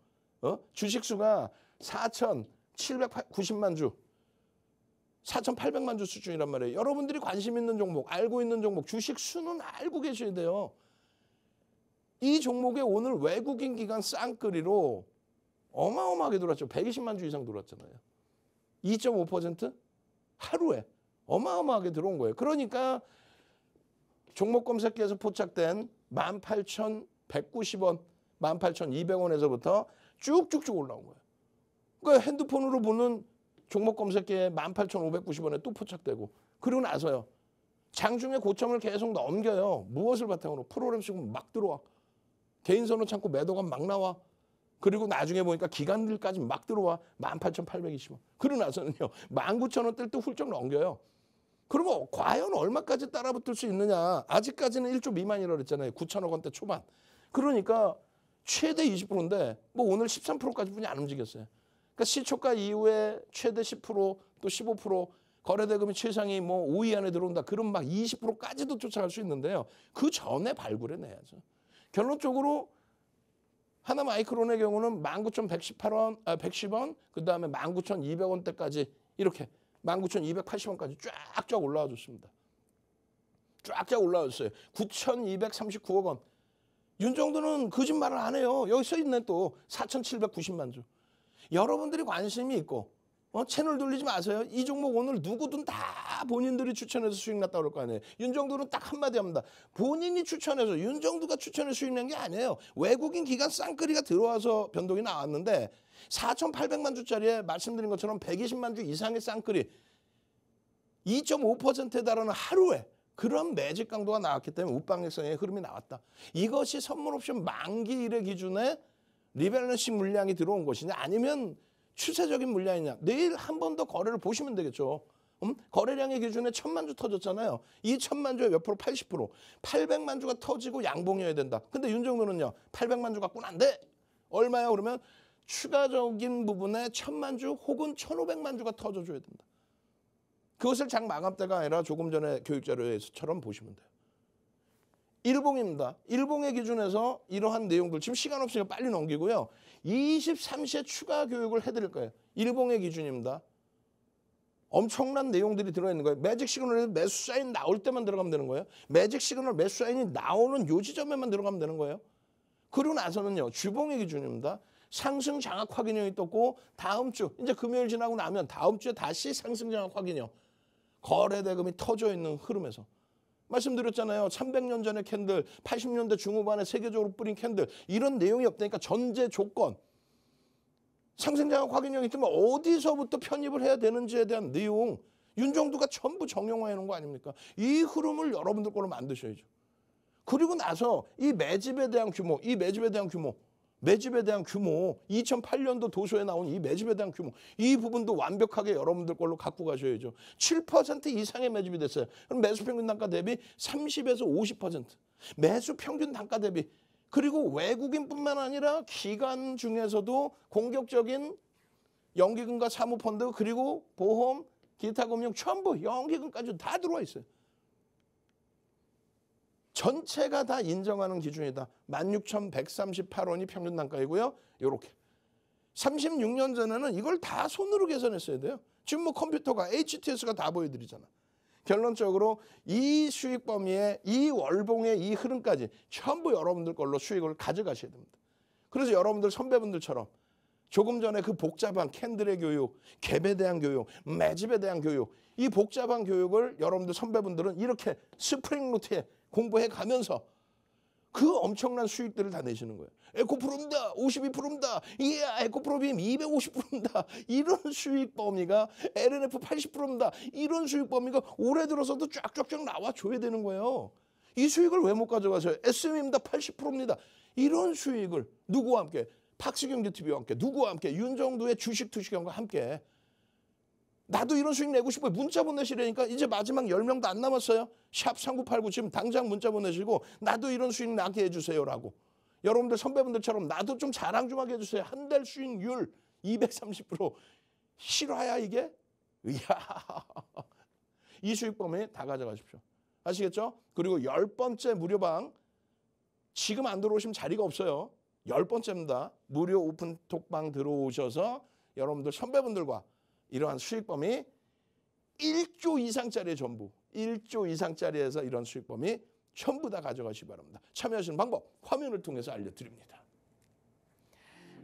주식수가 4,790만 주, 4,800만 주 수준이란 말이에요. 여러분들이 관심 있는 종목, 알고 있는 종목, 주식수는 알고 계셔야 돼요. 이 종목에 오늘 외국인 기관 쌍끌이로 어마어마하게 들어왔죠. 120만 주 이상 들어왔잖아요. 2.5% 하루에 어마어마하게 들어온 거예요. 그러니까 종목 검색기에서 포착된 18,190원, 18,200원에서부터 쭉쭉쭉 올라온 거예요. 그러니까 핸드폰으로 보는 종목 검색기에 18,590원에 또 포착되고, 그리고 나서요. 장중에 고점을 계속 넘겨요. 무엇을 바탕으로? 프로그램 쓰고 막 들어와. 개인선호 창고 매도가 막 나와. 그리고 나중에 보니까 기관들까지 막 들어와. 18,820원. 그러고 나서는요. 19,000원대를 또 훌쩍 넘겨요. 그러면 과연 얼마까지 따라붙을 수 있느냐. 아직까지는 1조 미만이라고 그랬잖아요. 9천억 원대 초반. 그러니까 최대 20%인데 뭐 오늘 13%까지 뿐이 안 움직였어요. 그러니까 시초가 이후에 최대 10%, 또 15%, 거래대금이 최상위 뭐 5위 안에 들어온다. 그럼 막 20%까지도 쫓아갈 수 있는데요. 그 전에 발굴해내야죠. 결론적으로 하나마이크론의 경우는 19,118원, 110원, 그 다음에 19,200원대까지 이렇게 19,280원까지 쫙쫙 올라와 줬습니다. 쫙쫙 올라와 줬어요. 9,239억 원. 윤정도는 거짓말을 안 해요. 여기 써 있네 또 4,790만 주. 여러분들이 관심이 있고 채널 돌리지 마세요. 이 종목 오늘 누구든 다 본인들이 추천해서 수익 났다 그럴 거 아니에요. 윤정도는 딱 한마디 합니다. 본인이 추천해서 윤정도가 추천해서 수익 낸 게 아니에요. 외국인 기관 쌍끌이가 들어와서 변동이 나왔는데 4,800만 주짜리에 말씀드린 것처럼 120만 주 이상의 쌍끌이 2.5%에 달하는 하루에 그런 매직 강도가 나왔기 때문에 우방액성의 흐름이 나왔다. 이것이 선물옵션 만기일의 기준에 리밸런싱 물량이 들어온 것이냐 아니면 추세적인 물량이냐. 내일 한 번 더 거래를 보시면 되겠죠. 거래량의 기준에 1,000만 주 터졌잖아요. 이 1,000만 주에 몇 프로? 80%. 800만 주가 터지고 양봉이어야 된다. 근데 윤정도는요. 800만 주 갖고는 안 돼. 얼마야? 그러면 추가적인 부분에 1,000만 주 혹은 1,500만 주가 터져줘야 된다. 그것을 장 마감 때가 아니라 조금 전에 교육자료에서처럼 보시면 돼요. 일봉입니다. 일봉의 기준에서 이러한 내용들 지금 시간 없으니까 빨리 넘기고요. 23시에 추가 교육을 해드릴 거예요. 일봉의 기준입니다. 엄청난 내용들이 들어있는 거예요. 매직 시그널에서 매수 사인 나올 때만 들어가면 되는 거예요. 매직 시그널 매수 사인이 나오는 요 지점에만 들어가면 되는 거예요. 그리고 나서는요. 주봉의 기준입니다. 상승 장악 확인형이 떴고 다음 주 이제 금요일 지나고 나면 다음 주에 다시 상승 장악 확인형. 거래 대금이 터져 있는 흐름에서. 말씀드렸잖아요. 300년 전의 캔들, 80년대 중후반에 세계적으로 뿌린 캔들 이런 내용이 없다니까 전제 조건. 상승장악 확인형이 있으면 어디서부터 편입을 해야 되는지에 대한 내용 윤정도가 전부 정형화해 놓은 거 아닙니까? 이 흐름을 여러분들 걸로 만드셔야죠. 그리고 나서 이 매집에 대한 규모, 매집에 대한 규모 2008년도 도서에 나온 이 매집에 대한 규모 이 부분도 완벽하게 여러분들 걸로 갖고 가셔야죠. 7% 이상의 매집이 됐어요. 그럼 매수 평균 단가 대비 30에서 50%. 매수 평균 단가 대비. 그리고 외국인뿐만 아니라 기관 중에서도 공격적인 연기금과 사모펀드 그리고 보험, 기타 금융 전부 연기금까지 다 들어와 있어요. 전체가 다 인정하는 기준이다. 16,138원이 평균 단가이고요. 이렇게 36년 전에는 이걸 다 손으로 계산했어야 돼요. 지금 뭐 컴퓨터가 HTS가 다 보여드리잖아. 결론적으로 이 수익 범위에 이 월봉의 이 흐름까지 전부 여러분들 걸로 수익을 가져가셔야 됩니다. 그래서 여러분들 선배분들처럼 조금 전에 그 복잡한 캔들의 교육, 갭에 대한 교육, 매집에 대한 교육, 이 복잡한 교육을 여러분들 선배분들은 이렇게 스프링 루트에 공부해 가면서 그 엄청난 수익들을 다 내시는 거예요. 에코프로입니다. 52%입니다. 이야, 에코프로빔 250%입니다. 이런 수익 범위가 LNF 80%입니다. 이런 수익 범위가 올해 들어서도 쫙쫙쫙 나와줘야 되는 거예요. 이 수익을 왜 못 가져가세요? SM입니다. 80%입니다. 이런 수익을 누구와 함께? 박수경제TV와 함께, 누구와 함께? 윤정두의 주식 투시경과 함께. 나도 이런 수익 내고 싶어요. 문자 보내시라니까. 이제 마지막 10명도 안 남았어요. 샵 3989 지금 당장 문자 보내시고 나도 이런 수익 나게 해주세요라고. 여러분들 선배분들처럼 나도 좀 자랑 좀 하게 해주세요. 한 달 수익률 230%. 실화야 이게? 이야. 이 수익 범위 다 가져가십시오. 아시겠죠? 그리고 10번째 무료방. 지금 안 들어오시면 자리가 없어요. 10번째입니다. 무료 오픈 톡방 들어오셔서 여러분들 선배분들과 이러한 수익 범위 1조 이상짜리 전부 1조 이상짜리에서 이런 수익 범위 전부 다 가져가시기 바랍니다. 참여하시는 방법 화면을 통해서 알려드립니다.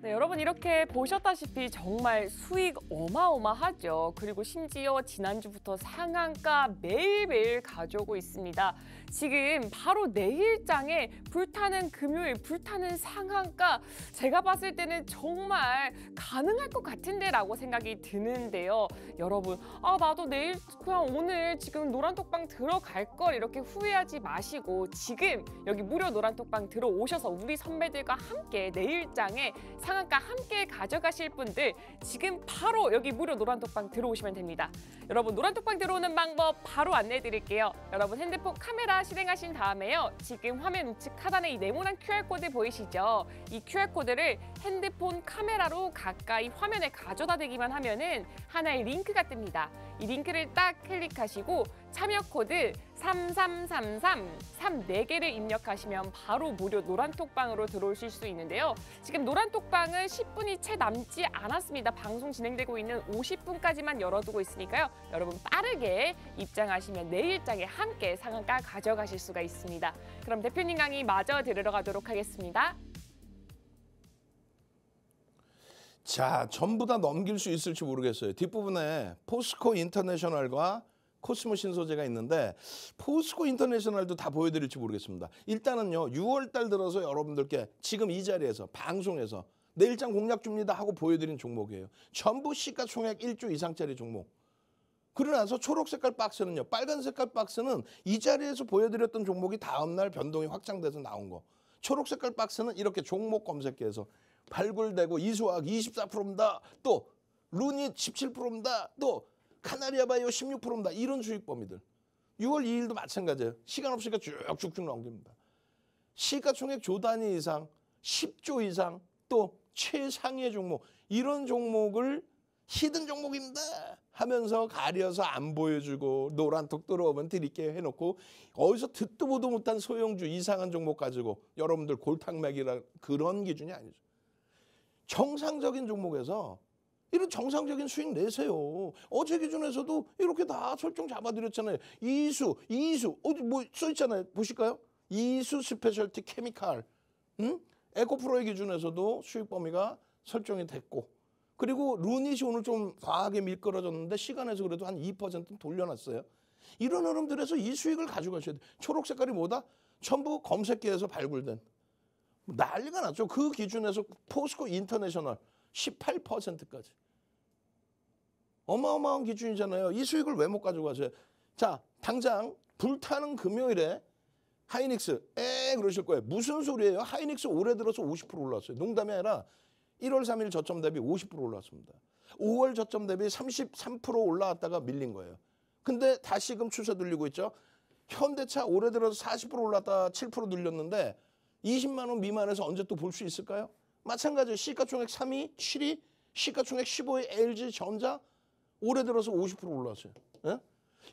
네, 여러분 이렇게 보셨다시피 정말 수익 어마어마하죠. 그리고 심지어 지난주부터 상한가 매일매일 가져오고 있습니다. 지금 바로 내일장에 불타는 금요일, 불타는 상한가 제가 봤을 때는 정말 가능할 것 같은데라고 생각이 드는데요. 여러분, 나도 내일 그냥 오늘 지금 노란톡방 들어갈 걸 이렇게 후회하지 마시고 지금 여기 무료 노란톡방 들어오셔서 우리 선배들과 함께 내일장에 상한가 함께 가져가실 분들 지금 바로 여기 무료 노란톡방 들어오시면 됩니다. 여러분 노란톡방 들어오는 방법 바로 안내해 드릴게요. 여러분 핸드폰 카메라 실행하신 다음에요. 지금 화면 우측 하단에 이 네모난 QR코드 보이시죠? 이 QR코드를 핸드폰 카메라로 가까이 화면에 가져다 대기만 하면은 하나의 링크가 뜹니다. 이 링크를 딱 클릭하시고 참여 코드 3333 34개를 입력하시면 바로 무료 노란톡방으로 들어오실 수 있는데요. 지금 노란톡방은 10분이 채 남지 않았습니다. 방송 진행되고 있는 50분까지만 열어두고 있으니까요. 여러분 빠르게 입장하시면 내일장에 함께 상한가 가져가실 수가 있습니다. 그럼 대표님 강의 마저 들으러 가도록 하겠습니다. 자, 전부 다 넘길 수 있을지 모르겠어요. 뒷부분에 포스코 인터내셔널과 코스모 신소재가 있는데 포스코 인터내셔널도 다 보여드릴지 모르겠습니다. 일단은요. 6월 달 들어서 여러분들께 지금 이 자리에서 방송에서 내일장 공략 줍니다 하고 보여드린 종목이에요. 전부 시가총액 1조 이상짜리 종목. 그러고 나서 초록 색깔 박스는요. 빨간 색깔 박스는 이 자리에서 보여드렸던 종목이 다음날 변동이 확장돼서 나온 거. 초록 색깔 박스는 이렇게 종목 검색기에서 발굴되고 이수화학 24%입니다. 또 루닛 17%입니다. 또 카나리아 바이오 16%입니다. 이런 수익 범위들. 6월 2일도 마찬가지예요. 시간 없으니까 쭉쭉쭉 넘깁니다. 시가총액 조 단위 이상, 10조 이상, 또 최상위의 종목. 이런 종목을 히든 종목입니다 하면서 가려서 안 보여주고 노란톡 들어오면 드릴게요 해놓고 어디서 듣도 보도 못한 소형주 이상한 종목 가지고 여러분들 골탕 먹이라 그런 기준이 아니죠. 정상적인 종목에서 이런 정상적인 수익 내세요. 어제 기준에서도 이렇게 다 설정 잡아드렸잖아요. 이수 어디 뭐 써있잖아요. 보실까요? 이수 스페셜티 케미칼. 에코프로의 기준에서도 수익 범위가 설정이 됐고 그리고 루닛이 오늘 좀 과하게 미끄러졌는데 시간에서 그래도 한 2%는 돌려놨어요. 이런 흐름들에서 이 수익을 가져가셔야 돼요. 초록 색깔이 뭐다? 전부 검색기에서 발굴된. 난리가 났죠. 그 기준에서 포스코 인터내셔널 18%까지. 어마어마한 기준이잖아요. 이 수익을 왜 못 가져가세요? 자, 당장 불타는 금요일에 하이닉스 그러실 거예요. 무슨 소리예요? 하이닉스 올해 들어서 50% 올랐어요. 농담이 아니라 1월 3일 저점 대비 50% 올랐습니다. 5월 저점 대비 33% 올라왔다가 밀린 거예요. 근데 다시금 추세 돌리고 있죠. 현대차 올해 들어서 40% 올랐다 7% 늘렸는데 20만 원 미만에서 언제 또 볼 수 있을까요? 마찬가지로 시가총액 3위, 7위 시가총액 15의 LG전자 올해 들어서 50% 올라왔어요. 예?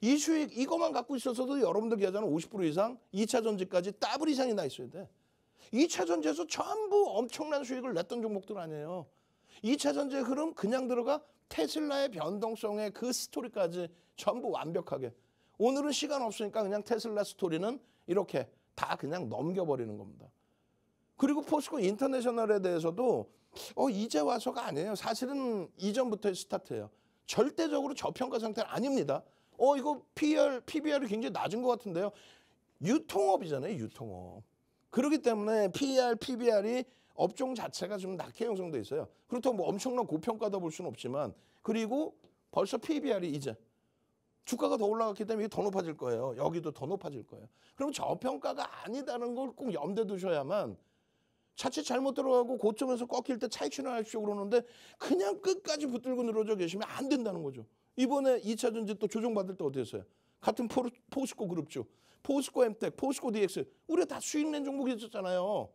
이 수익 이것만 갖고 있어서도 여러분들 계좌는 50% 이상 2차 전지까지 더블 이상이 나 있어야 돼. 2차 전지에서 전부 엄청난 수익을 냈던 종목들 아니에요. 2차 전지의 흐름 그냥 들어가 테슬라의 변동성의 그 스토리까지 전부 완벽하게. 오늘은 시간 없으니까 그냥 테슬라 스토리는 이렇게 다 그냥 넘겨버리는 겁니다. 그리고 포스코 인터내셔널에 대해서도 이제 와서가 아니에요. 사실은 이전부터의 스타트예요. 절대적으로 저평가 상태는 아닙니다. 이거 PBR이 굉장히 낮은 것 같은데요. 유통업이잖아요. 유통업. 그렇기 때문에 PER, PBR이 업종 자체가 좀 낮게 형성돼 있어요. 그렇다고 뭐 엄청난 고평가다 볼 수는 없지만 그리고 벌써 PBR이 이제 주가가 더 올라갔기 때문에 이게 더 높아질 거예요. 여기도 더 높아질 거예요. 그럼 저평가가 아니다는 걸 꼭 염두에 두셔야만 자칫 잘못 들어가고 고점에서 꺾일 때 차익 실현하십시오 그러는데 그냥 끝까지 붙들고 늘어져 계시면 안 된다는 거죠. 이번에 2차 전지 또 조정받을 때 어떻게 했어요? 같은 포스코 그룹주, 포스코 엠텍, 포스코 DX 우리가 다 수익 낸 종목이 있었잖아요.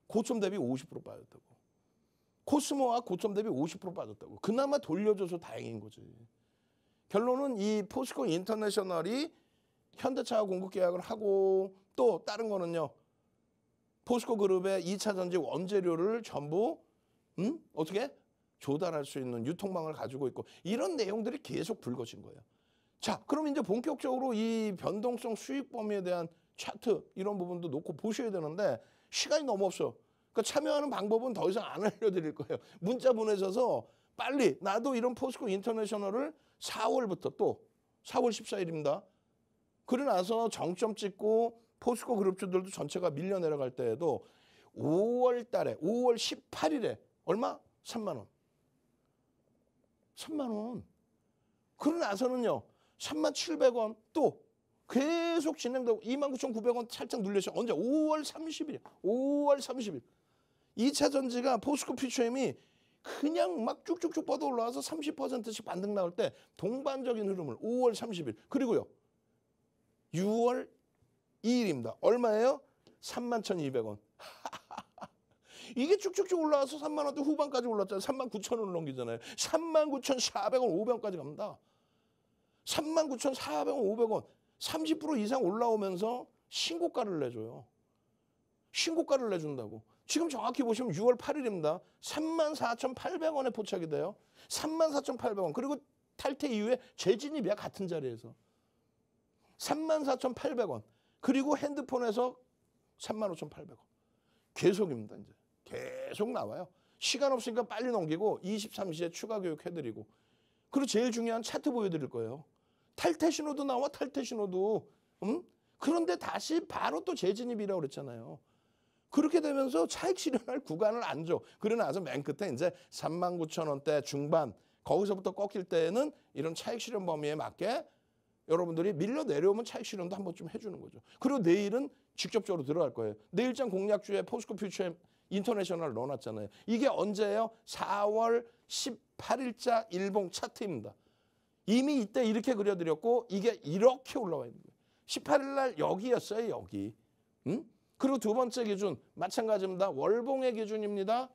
고점 대비 50% 빠졌다고. 코스모와 고점 대비 50% 빠졌다고. 그나마 돌려줘서 다행인 거지. 결론은 이 포스코 인터내셔널이 현대차와 공급 계약을 하고 또 다른 거는요. 포스코 그룹의 2차 전지 원재료를 전부 어떻게 조달할 수 있는 유통망을 가지고 있고 이런 내용들이 계속 불거진 거예요. 자, 그럼 이제 본격적으로 이 변동성 수익 범위에 대한 차트 이런 부분도 놓고 보셔야 되는데 시간이 너무 없어. 그러니까 참여하는 방법은 더 이상 안 알려드릴 거예요. 문자 보내셔서 빨리 나도 이런 포스코 인터내셔널을 4월부터 또 4월 14일입니다. 그러고 나서 정점 찍고 포스코 그룹주들도 전체가 밀려 내려갈 때에도 5월 달에 5월 18일에 얼마? 3만 원. 3만 원. 그러고 나서는요. 37,700원 또 계속 진행되고 29,900원 살짝 눌려서 언제? 5월 30일. 5월 30일. 2차 전지가 포스코 퓨처엠이 그냥 막 쭉쭉쭉 뻗어 올라와서 30%씩 반등 나올 때 동반적인 흐름을 5월 30일 그리고요. 6월 2일입니다. 얼마예요? 31,200원. 이게 쭉쭉쭉 올라와서 3만 원대 후반까지 올랐잖아요. 39,000원을 넘기잖아요. 39,400원, 500원까지 갑니다. 39,400원, 500원. 30% 이상 올라오면서 신고가를 내줘요. 신고가를 내준다고. 지금 정확히 보시면 6월 8일입니다. 34,800원에 포착이 돼요. 34,800원. 그리고 탈퇴 이후에 재진입이야. 같은 자리에서. 34,800원. 그리고 핸드폰에서 35,800원. 계속입니다. 이제. 계속 나와요. 시간 없으니까 빨리 넘기고 23시에 추가 교육 해드리고. 그리고 제일 중요한 차트 보여드릴 거예요. 탈퇴 신호도 나와. 탈퇴 신호도. 그런데 다시 바로 또 재진입이라고 그랬잖아요. 그렇게 되면서 차익 실현할 구간을 안 줘. 그러고 나서 맨 끝에 이제 39,000원대 중반 거기서부터 꺾일 때에는 이런 차익 실현 범위에 맞게 여러분들이 밀려 내려오면 차익 실현도 한 번쯤 해주는 거죠. 그리고 내일은 직접적으로 들어갈 거예요. 내일장 공략주에 포스코 퓨처 인터내셔널 넣어놨잖아요. 이게 언제예요? 4월 18일자 일봉 차트입니다. 이미 이때 이렇게 그려드렸고 이게 이렇게 올라와 있는 거예요. 18일 날 여기였어요. 여기. 그리고 두 번째 기준 마찬가지입니다. 월봉의 기준입니다.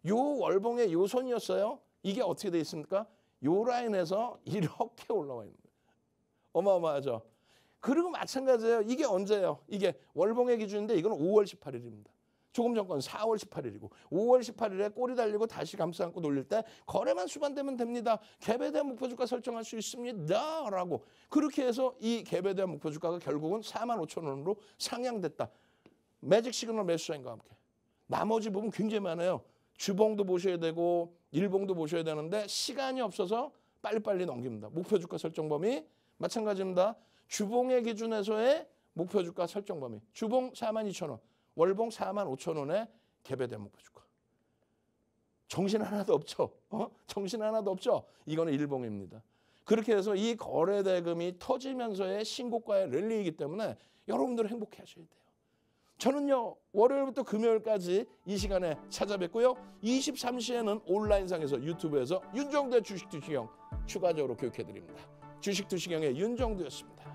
요 월봉의 요 선이었어요. 이게 어떻게 돼 있습니까? 요 라인에서 이렇게 올라와 있는 거예요. 어마어마하죠. 그리고 마찬가지예요. 이게 언제예요? 이게 월봉의 기준인데 이건 5월 18일입니다. 조금 전 건 4월 18일이고 5월 18일에 꼬리 달리고 다시 감싸 안고 놀릴 때 거래만 수반되면 됩니다. 갭에 대한 목표주가 설정할 수 있습니다. 라고 그렇게 해서 이 갭에 대한 목표주가가 결국은 45,000원으로 상향됐다. 매직 시그널 매수사인과 함께. 나머지 부분 굉장히 많아요. 주봉도 보셔야 되고 일봉도 보셔야 되는데 시간이 없어서 빨리빨리 넘깁니다. 목표주가 설정 범위 마찬가지입니다. 주봉의 기준에서의 목표주가 설정 범위. 주봉 42,000원, 월봉 45,000원의 갭에 대한 목표주가. 정신 하나도 없죠. 정신 하나도 없죠. 이거는 일봉입니다. 그렇게 해서 이 거래 대금이 터지면서의 신고가의 랠리이기 때문에 여러분들은 행복해 하셔야 돼요. 저는요 월요일부터 금요일까지 이 시간에 찾아뵙고요. 23시에는 온라인상에서 유튜브에서 윤정두의 주식투시경 추가적으로 교육해드립니다. 주식투시경의 윤정두였습니다.